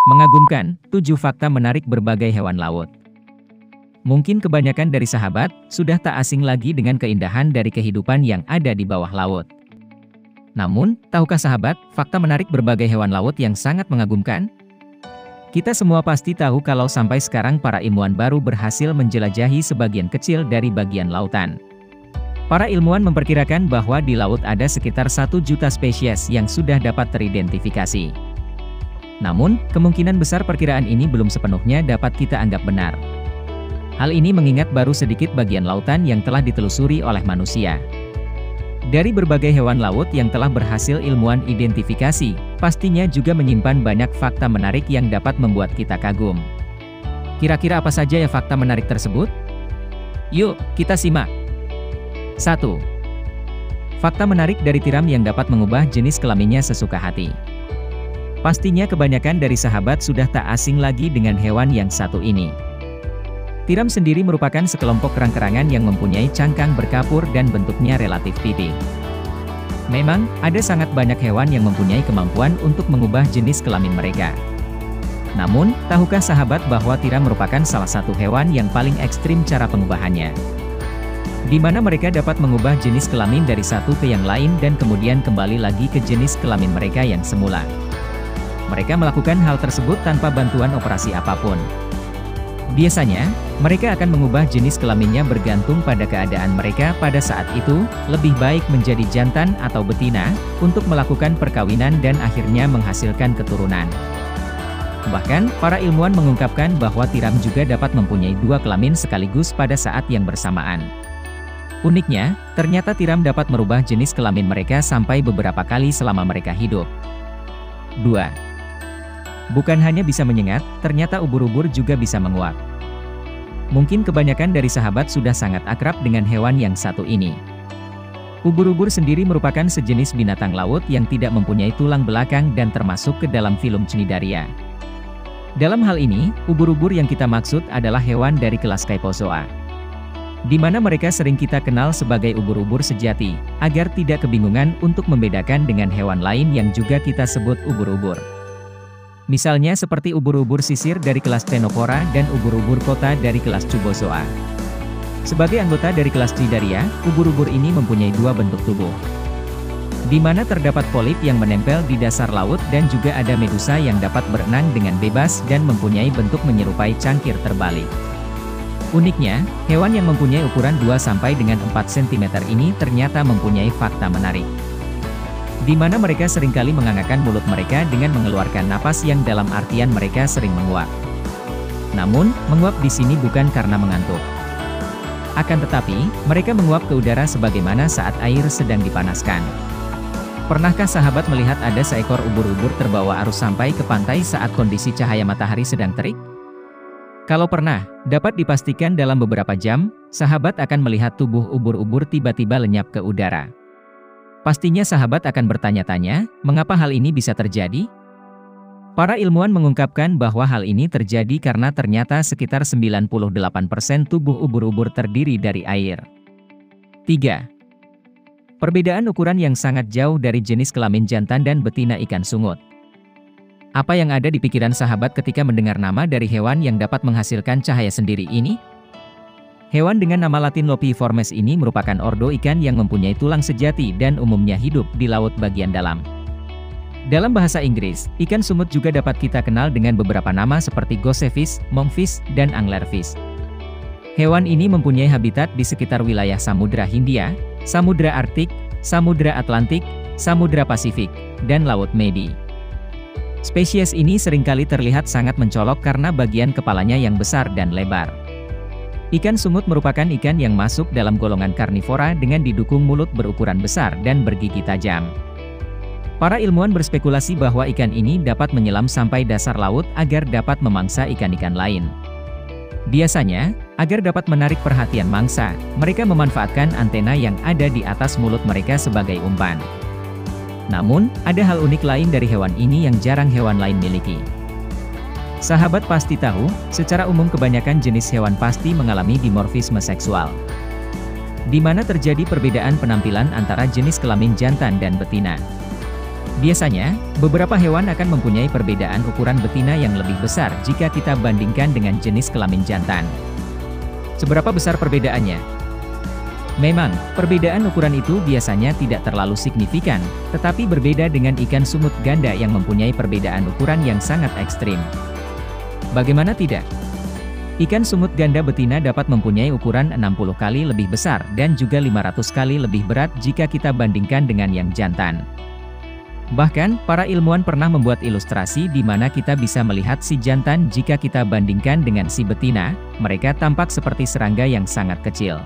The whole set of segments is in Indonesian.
Mengagumkan, 7 fakta menarik berbagai hewan laut. Mungkin kebanyakan dari sahabat, sudah tak asing lagi dengan keindahan dari kehidupan yang ada di bawah laut. Namun, tahukah sahabat, fakta menarik berbagai hewan laut yang sangat mengagumkan? Kita semua pasti tahu kalau sampai sekarang para ilmuwan baru berhasil menjelajahi sebagian kecil dari bagian lautan. Para ilmuwan memperkirakan bahwa di laut ada sekitar 1 juta spesies yang sudah dapat teridentifikasi. Namun, kemungkinan besar perkiraan ini belum sepenuhnya dapat kita anggap benar. Hal ini mengingat baru sedikit bagian lautan yang telah ditelusuri oleh manusia. Dari berbagai hewan laut yang telah berhasil ilmuwan identifikasi, pastinya juga menyimpan banyak fakta menarik yang dapat membuat kita kagum. Kira-kira apa saja ya fakta menarik tersebut? Yuk, kita simak. 1. Fakta menarik dari tiram yang dapat mengubah jenis kelaminnya sesuka hati. Pastinya kebanyakan dari sahabat sudah tak asing lagi dengan hewan yang satu ini. Tiram sendiri merupakan sekelompok kerang-kerangan yang mempunyai cangkang berkapur dan bentuknya relatif pipi. Memang, ada sangat banyak hewan yang mempunyai kemampuan untuk mengubah jenis kelamin mereka. Namun, tahukah sahabat bahwa tiram merupakan salah satu hewan yang paling ekstrim cara pengubahannya? Di mana mereka dapat mengubah jenis kelamin dari satu ke yang lain dan kemudian kembali lagi ke jenis kelamin mereka yang semula. Mereka melakukan hal tersebut tanpa bantuan operasi apapun. Biasanya, mereka akan mengubah jenis kelaminnya bergantung pada keadaan mereka pada saat itu, lebih baik menjadi jantan atau betina, untuk melakukan perkawinan dan akhirnya menghasilkan keturunan. Bahkan, para ilmuwan mengungkapkan bahwa tiram juga dapat mempunyai 2 kelamin sekaligus pada saat yang bersamaan. Uniknya, ternyata tiram dapat merubah jenis kelamin mereka sampai beberapa kali selama mereka hidup. 2. Bukan hanya bisa menyengat, ternyata ubur-ubur juga bisa menguap. Mungkin kebanyakan dari sahabat sudah sangat akrab dengan hewan yang satu ini. Ubur-ubur sendiri merupakan sejenis binatang laut yang tidak mempunyai tulang belakang dan termasuk ke dalam filum Cnidaria. Dalam hal ini, ubur-ubur yang kita maksud adalah hewan dari kelas Scyphozoa, di mana mereka sering kita kenal sebagai ubur-ubur sejati, agar tidak kebingungan untuk membedakan dengan hewan lain yang juga kita sebut ubur-ubur. Misalnya seperti ubur-ubur sisir dari kelas Ctenophora dan ubur-ubur kota dari kelas Cubozoa. Sebagai anggota dari kelas Cnidaria, ubur-ubur ini mempunyai 2 bentuk tubuh, di mana terdapat polip yang menempel di dasar laut dan juga ada medusa yang dapat berenang dengan bebas dan mempunyai bentuk menyerupai cangkir terbalik. Uniknya, hewan yang mempunyai ukuran 2-4 cm ini ternyata mempunyai fakta menarik, di mana mereka seringkali mengangakkan mulut mereka dengan mengeluarkan napas yang dalam artian mereka sering menguap. Namun, menguap di sini bukan karena mengantuk. Akan tetapi, mereka menguap ke udara sebagaimana saat air sedang dipanaskan. Pernahkah sahabat melihat ada seekor ubur-ubur terbawa arus sampai ke pantai saat kondisi cahaya matahari sedang terik? Kalau pernah, dapat dipastikan dalam beberapa jam, sahabat akan melihat tubuh ubur-ubur tiba-tiba lenyap ke udara. Pastinya sahabat akan bertanya-tanya, mengapa hal ini bisa terjadi? Para ilmuwan mengungkapkan bahwa hal ini terjadi karena ternyata sekitar 98% tubuh ubur-ubur terdiri dari air. 3. Perbedaan ukuran yang sangat jauh dari jenis kelamin jantan dan betina ikan sungut. Apa yang ada di pikiran sahabat ketika mendengar nama dari hewan yang dapat menghasilkan cahaya sendiri ini? Hewan dengan nama latin Lopiiformes ini merupakan ordo ikan yang mempunyai tulang sejati dan umumnya hidup di laut bagian dalam. Dalam bahasa Inggris, ikan sungut juga dapat kita kenal dengan beberapa nama seperti gosefish, monkfish, dan anglerfish. Hewan ini mempunyai habitat di sekitar wilayah Samudra Hindia, Samudra Arktik, Samudra Atlantik, Samudra Pasifik, dan Laut Medi. Spesies ini seringkali terlihat sangat mencolok karena bagian kepalanya yang besar dan lebar. Ikan sungut merupakan ikan yang masuk dalam golongan karnivora dengan didukung mulut berukuran besar dan bergigi tajam. Para ilmuwan berspekulasi bahwa ikan ini dapat menyelam sampai dasar laut agar dapat memangsa ikan-ikan lain. Biasanya, agar dapat menarik perhatian mangsa, mereka memanfaatkan antena yang ada di atas mulut mereka sebagai umpan. Namun, ada hal unik lain dari hewan ini yang jarang hewan lain miliki. Sahabat pasti tahu, secara umum kebanyakan jenis hewan pasti mengalami dimorfisme seksual, di mana terjadi perbedaan penampilan antara jenis kelamin jantan dan betina. Biasanya, beberapa hewan akan mempunyai perbedaan ukuran betina yang lebih besar jika kita bandingkan dengan jenis kelamin jantan. Seberapa besar perbedaannya? Memang, perbedaan ukuran itu biasanya tidak terlalu signifikan, tetapi berbeda dengan ikan sumut ganda yang mempunyai perbedaan ukuran yang sangat ekstrim. Bagaimana tidak? Ikan sumut ganda betina dapat mempunyai ukuran 60 kali lebih besar dan juga 500 kali lebih berat jika kita bandingkan dengan yang jantan. Bahkan, para ilmuwan pernah membuat ilustrasi di mana kita bisa melihat si jantan jika kita bandingkan dengan si betina, mereka tampak seperti serangga yang sangat kecil.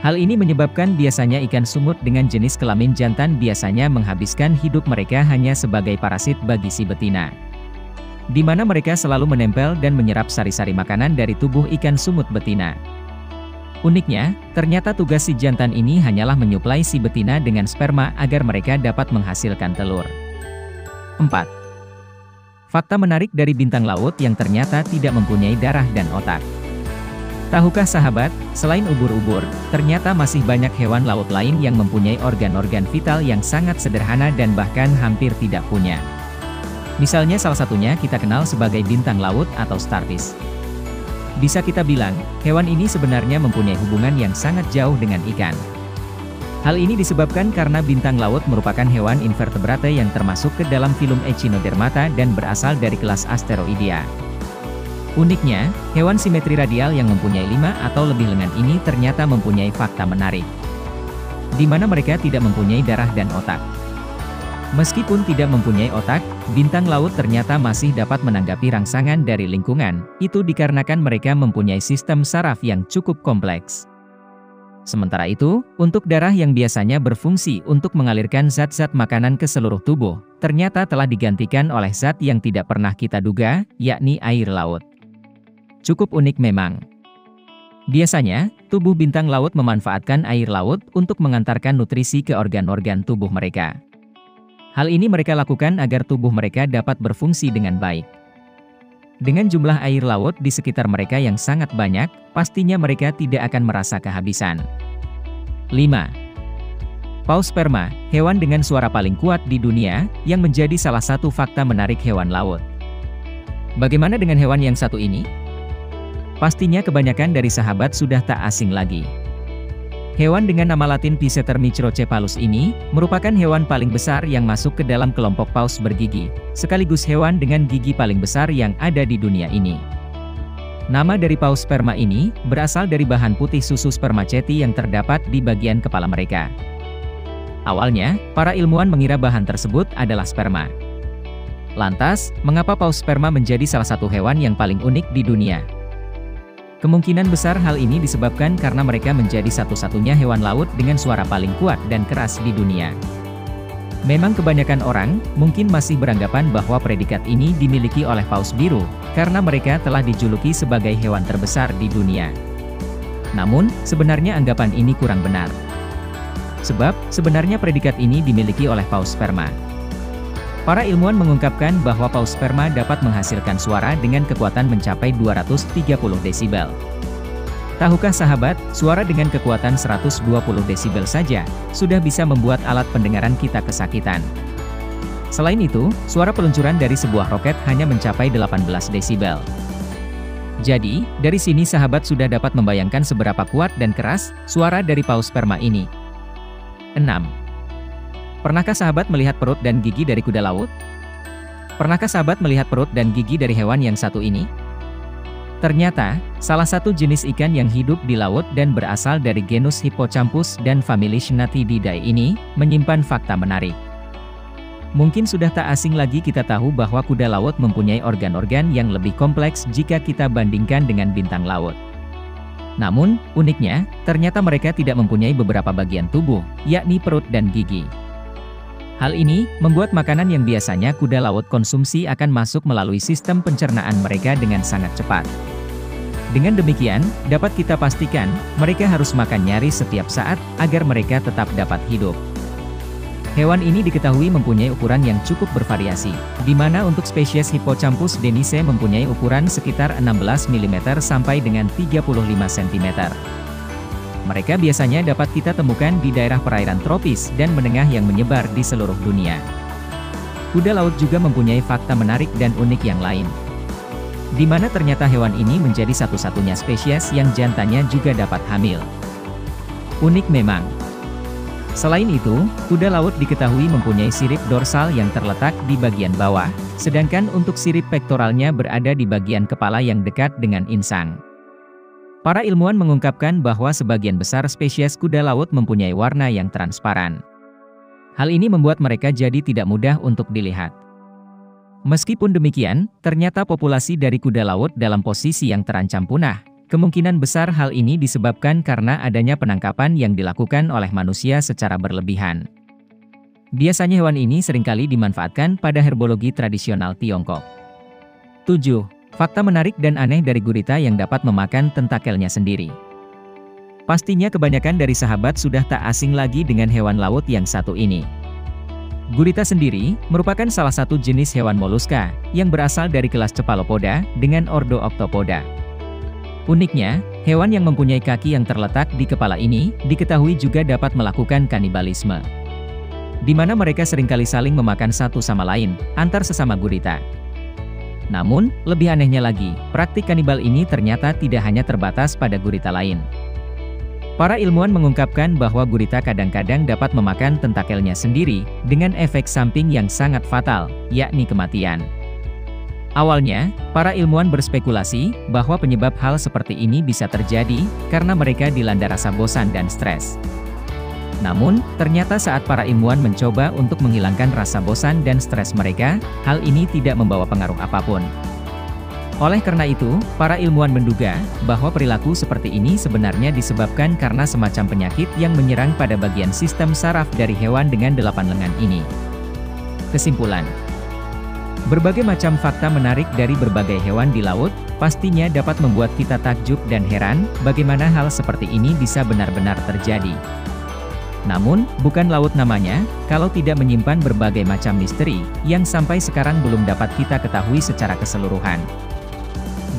Hal ini menyebabkan biasanya ikan sumut dengan jenis kelamin jantan biasanya menghabiskan hidup mereka hanya sebagai parasit bagi si betina, di mana mereka selalu menempel dan menyerap sari-sari makanan dari tubuh ikan sumut betina. Uniknya, ternyata tugas si jantan ini hanyalah menyuplai si betina dengan sperma agar mereka dapat menghasilkan telur. 4. Fakta menarik dari bintang laut yang ternyata tidak mempunyai darah dan otak. Tahukah sahabat, selain ubur-ubur, ternyata masih banyak hewan laut lain yang mempunyai organ-organ vital yang sangat sederhana dan bahkan hampir tidak punya. Misalnya salah satunya kita kenal sebagai bintang laut atau starfish. Bisa kita bilang, hewan ini sebenarnya mempunyai hubungan yang sangat jauh dengan ikan. Hal ini disebabkan karena bintang laut merupakan hewan invertebrate yang termasuk ke dalam filum Echinodermata dan berasal dari kelas Asteroidea. Uniknya, hewan simetri radial yang mempunyai 5 atau lebih lengan ini ternyata mempunyai fakta menarik, di mana mereka tidak mempunyai darah dan otak. Meskipun tidak mempunyai otak, bintang laut ternyata masih dapat menanggapi rangsangan dari lingkungan, itu dikarenakan mereka mempunyai sistem saraf yang cukup kompleks. Sementara itu, untuk darah yang biasanya berfungsi untuk mengalirkan zat-zat makanan ke seluruh tubuh, ternyata telah digantikan oleh zat yang tidak pernah kita duga, yakni air laut. Cukup unik memang. Biasanya, tubuh bintang laut memanfaatkan air laut untuk mengantarkan nutrisi ke organ-organ tubuh mereka. Hal ini mereka lakukan agar tubuh mereka dapat berfungsi dengan baik. Dengan jumlah air laut di sekitar mereka yang sangat banyak, pastinya mereka tidak akan merasa kehabisan. 5. Paus sperma, hewan dengan suara paling kuat di dunia, yang menjadi salah satu fakta menarik hewan laut. Bagaimana dengan hewan yang satu ini? Pastinya kebanyakan dari sahabat sudah tak asing lagi. Hewan dengan nama latin Piseter microcephalus ini, merupakan hewan paling besar yang masuk ke dalam kelompok paus bergigi, sekaligus hewan dengan gigi paling besar yang ada di dunia ini. Nama dari paus sperma ini, berasal dari bahan putih susu spermaceti yang terdapat di bagian kepala mereka. Awalnya, para ilmuwan mengira bahan tersebut adalah sperma. Lantas, mengapa paus sperma menjadi salah satu hewan yang paling unik di dunia? Kemungkinan besar hal ini disebabkan karena mereka menjadi satu-satunya hewan laut dengan suara paling kuat dan keras di dunia. Memang kebanyakan orang mungkin masih beranggapan bahwa predikat ini dimiliki oleh paus biru, karena mereka telah dijuluki sebagai hewan terbesar di dunia. Namun, sebenarnya anggapan ini kurang benar. Sebab, sebenarnya predikat ini dimiliki oleh paus sperma. Para ilmuwan mengungkapkan bahwa paus sperma dapat menghasilkan suara dengan kekuatan mencapai 230 desibel. Tahukah sahabat, suara dengan kekuatan 120 desibel saja, sudah bisa membuat alat pendengaran kita kesakitan. Selain itu, suara peluncuran dari sebuah roket hanya mencapai 18 desibel. Jadi, dari sini sahabat sudah dapat membayangkan seberapa kuat dan keras suara dari paus sperma ini. 6. Pernahkah sahabat melihat perut dan gigi dari kuda laut? Pernahkah sahabat melihat perut dan gigi dari hewan yang satu ini? Ternyata, salah satu jenis ikan yang hidup di laut dan berasal dari genus Hippocampus dan famili Cnatididae ini, menyimpan fakta menarik. Mungkin sudah tak asing lagi kita tahu bahwa kuda laut mempunyai organ-organ yang lebih kompleks jika kita bandingkan dengan bintang laut. Namun, uniknya, ternyata mereka tidak mempunyai beberapa bagian tubuh, yakni perut dan gigi. Hal ini membuat makanan yang biasanya kuda laut konsumsi akan masuk melalui sistem pencernaan mereka dengan sangat cepat. Dengan demikian, dapat kita pastikan, mereka harus makan nyaris setiap saat, agar mereka tetap dapat hidup. Hewan ini diketahui mempunyai ukuran yang cukup bervariasi, di mana untuk spesies Hippocampus denice mempunyai ukuran sekitar 16 mm sampai dengan 35 cm. Mereka biasanya dapat kita temukan di daerah perairan tropis dan menengah yang menyebar di seluruh dunia. kuda laut juga mempunyai fakta menarik dan unik yang lain, di mana ternyata hewan ini menjadi satu-satunya spesies yang jantannya juga dapat hamil. Unik memang. Selain itu, kuda laut diketahui mempunyai sirip dorsal yang terletak di bagian bawah, sedangkan untuk sirip pektoralnya berada di bagian kepala yang dekat dengan insang. Para ilmuwan mengungkapkan bahwa sebagian besar spesies kuda laut mempunyai warna yang transparan. Hal ini membuat mereka jadi tidak mudah untuk dilihat. Meskipun demikian, ternyata populasi dari kuda laut dalam posisi yang terancam punah. Kemungkinan besar hal ini disebabkan karena adanya penangkapan yang dilakukan oleh manusia secara berlebihan. Biasanya hewan ini seringkali dimanfaatkan pada herbologi tradisional Tiongkok. 7. Fakta menarik dan aneh dari gurita yang dapat memakan tentakelnya sendiri. Pastinya kebanyakan dari sahabat sudah tak asing lagi dengan hewan laut yang satu ini. Gurita sendiri merupakan salah satu jenis hewan moluska yang berasal dari kelas Cephalopoda dengan ordo Octopoda. Uniknya, hewan yang mempunyai kaki yang terletak di kepala ini diketahui juga dapat melakukan kanibalisme, di mana mereka seringkali saling memakan satu sama lain antar sesama gurita. Namun, lebih anehnya lagi, praktik kanibal ini ternyata tidak hanya terbatas pada gurita lain. Para ilmuwan mengungkapkan bahwa gurita kadang-kadang dapat memakan tentakelnya sendiri dengan efek samping yang sangat fatal, yakni kematian. Awalnya, para ilmuwan berspekulasi bahwa penyebab hal seperti ini bisa terjadi karena mereka dilanda rasa bosan dan stres. Namun, ternyata saat para ilmuwan mencoba untuk menghilangkan rasa bosan dan stres mereka, hal ini tidak membawa pengaruh apapun. Oleh karena itu, para ilmuwan menduga bahwa perilaku seperti ini sebenarnya disebabkan karena semacam penyakit yang menyerang pada bagian sistem saraf dari hewan dengan 8 lengan ini. Kesimpulan: berbagai macam fakta menarik dari berbagai hewan di laut, pastinya dapat membuat kita takjub dan heran bagaimana hal seperti ini bisa benar-benar terjadi. Namun, bukan laut namanya, kalau tidak menyimpan berbagai macam misteri, yang sampai sekarang belum dapat kita ketahui secara keseluruhan.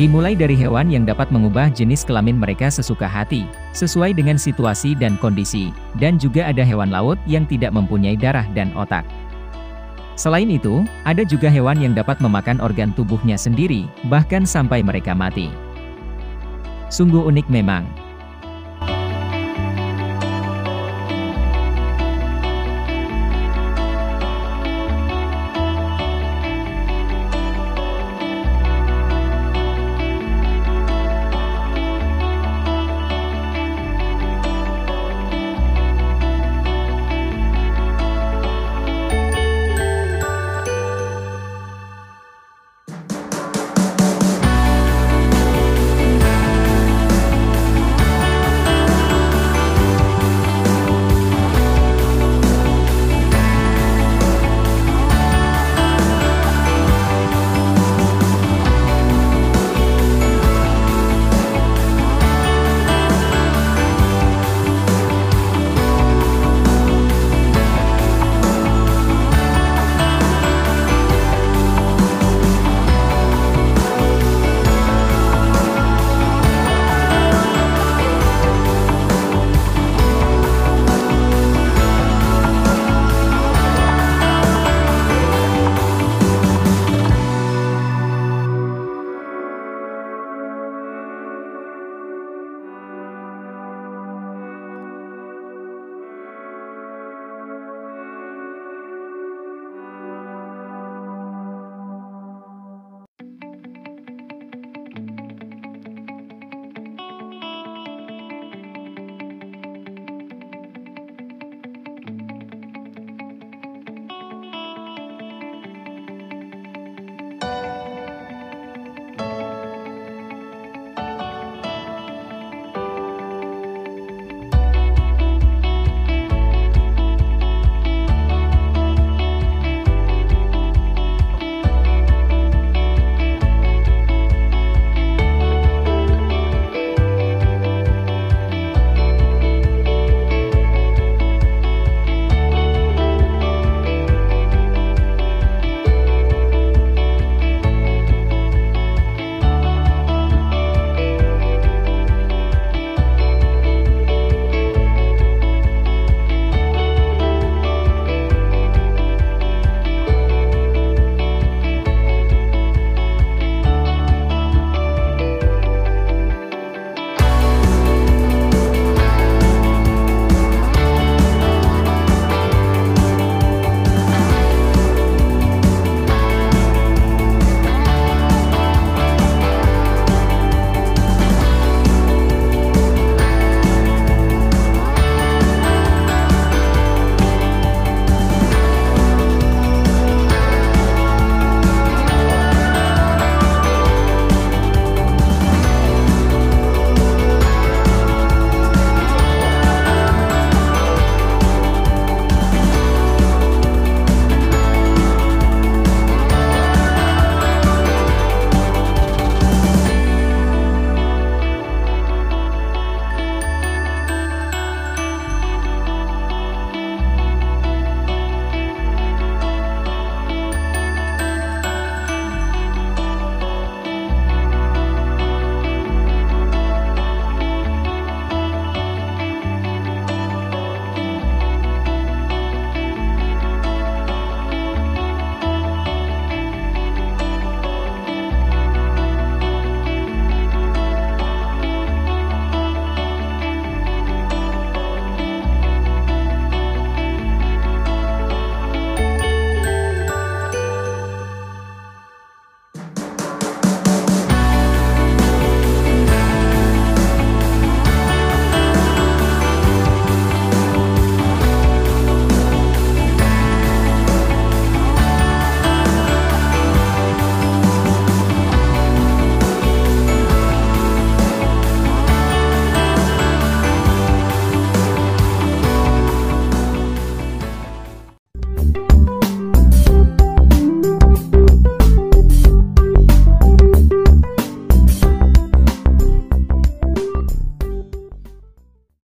Dimulai dari hewan yang dapat mengubah jenis kelamin mereka sesuka hati, sesuai dengan situasi dan kondisi, dan juga ada hewan laut yang tidak mempunyai darah dan otak. Selain itu, ada juga hewan yang dapat memakan organ tubuhnya sendiri, bahkan sampai mereka mati. Sungguh unik memang.